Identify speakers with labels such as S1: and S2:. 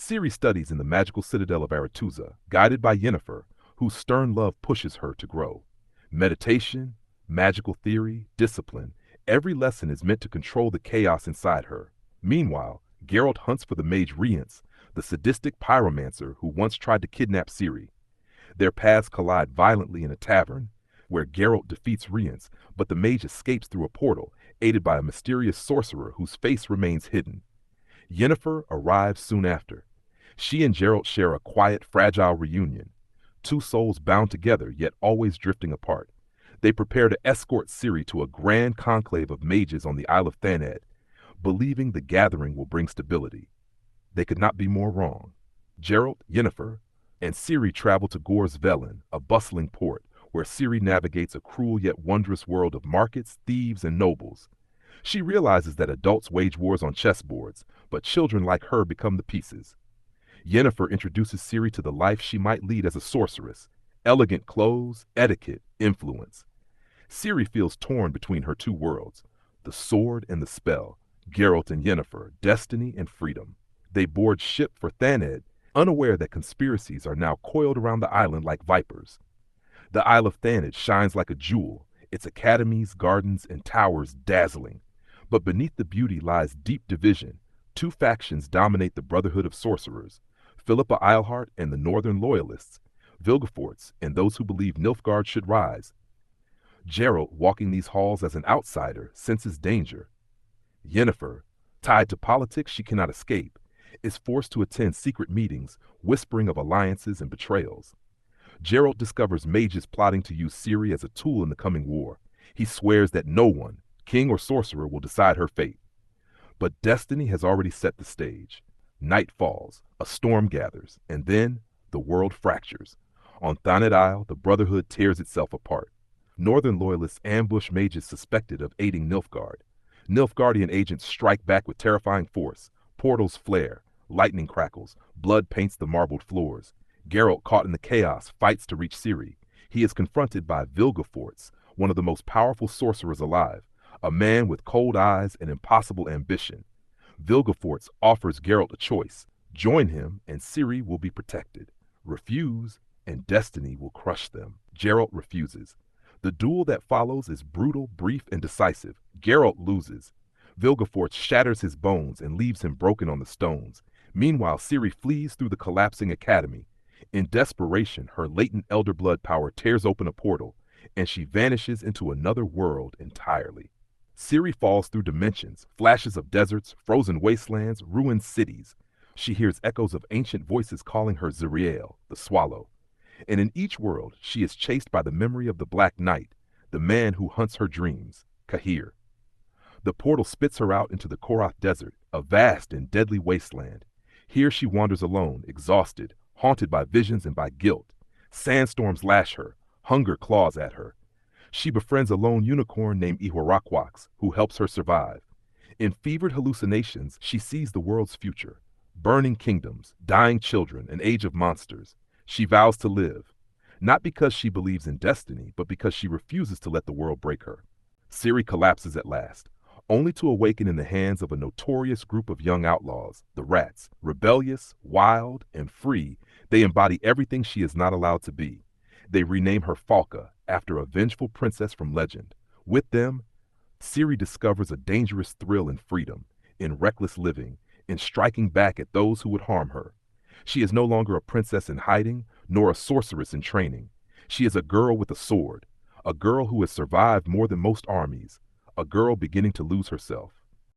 S1: Ciri studies in the magical citadel of Aretuza, guided by Yennefer, whose stern love pushes her to grow. Meditation, magical theory, discipline, every lesson is meant to control the chaos inside her. Meanwhile, Geralt hunts for the mage Rience, the sadistic pyromancer who once tried to kidnap Ciri. Their paths collide violently in a tavern, where Geralt defeats Rience, but the mage escapes through a portal, aided by a mysterious sorcerer whose face remains hidden. Yennefer arrives soon after. She and Geralt share a quiet, fragile reunion, two souls bound together yet always drifting apart. They prepare to escort Ciri to a grand conclave of mages on the Isle of Thanedd, believing the gathering will bring stability. They could not be more wrong. Geralt, Yennefer, and Ciri travel to Gor's Velen, a bustling port, where Ciri navigates a cruel yet wondrous world of markets, thieves, and nobles. She realizes that adults wage wars on chessboards, but children like her become the pieces. Yennefer introduces Ciri to the life she might lead as a sorceress: elegant clothes, etiquette, influence. Ciri feels torn between her two worlds, the sword and the spell, Geralt and Yennefer, destiny and freedom. They board ship for Thanedd, unaware that conspiracies are now coiled around the island like vipers. The Isle of Thanedd shines like a jewel, its academies, gardens, and towers dazzling. But beneath the beauty lies deep division. Two factions dominate the Brotherhood of Sorcerers: Philippa Eilhart and the Northern Loyalists, Vilgefortz and those who believe Nilfgaard should rise. Geralt, walking these halls as an outsider, senses danger. Yennefer, tied to politics she cannot escape, is forced to attend secret meetings, whispering of alliances and betrayals. Geralt discovers mages plotting to use Ciri as a tool in the coming war. He swears that no one, king or sorcerer, will decide her fate. But destiny has already set the stage. Night falls, a storm gathers, and then the world fractures. On Thanedd Isle, the Brotherhood tears itself apart. Northern Loyalists ambush mages suspected of aiding Nilfgaard. Nilfgaardian agents strike back with terrifying force. Portals flare, lightning crackles, blood paints the marbled floors. Geralt, caught in the chaos, fights to reach Ciri. He is confronted by Vilgefortz, one of the most powerful sorcerers alive, a man with cold eyes and impossible ambition. Vilgefortz offers Geralt a choice: join him and Ciri will be protected. Refuse, and destiny will crush them. Geralt refuses. The duel that follows is brutal, brief, and decisive. Geralt loses. Vilgefortz shatters his bones and leaves him broken on the stones. Meanwhile, Ciri flees through the collapsing academy. In desperation, her latent elder blood power tears open a portal, and she vanishes into another world entirely. Ciri falls through dimensions, flashes of deserts, frozen wastelands, ruined cities. She hears echoes of ancient voices calling her Ziriel, the Swallow. And in each world, she is chased by the memory of the Black Knight, the man who hunts her dreams, Cahir. The portal spits her out into the Korath Desert, a vast and deadly wasteland. Here she wanders alone, exhausted, haunted by visions and by guilt. Sandstorms lash her, hunger claws at her. She befriends a lone unicorn named Ihwarakwax, who helps her survive. In fevered hallucinations, she sees the world's future: burning kingdoms, dying children, an age of monsters. She vows to live, not because she believes in destiny, but because she refuses to let the world break her. Ciri collapses at last, only to awaken in the hands of a notorious group of young outlaws, the Rats. Rebellious, wild, and free, they embody everything she is not allowed to be. They rename her Falca, after a vengeful princess from legend. With them, Ciri discovers a dangerous thrill in freedom, in reckless living, in striking back at those who would harm her. She is no longer a princess in hiding, nor a sorceress in training. She is a girl with a sword, a girl who has survived more than most armies, a girl beginning to lose herself.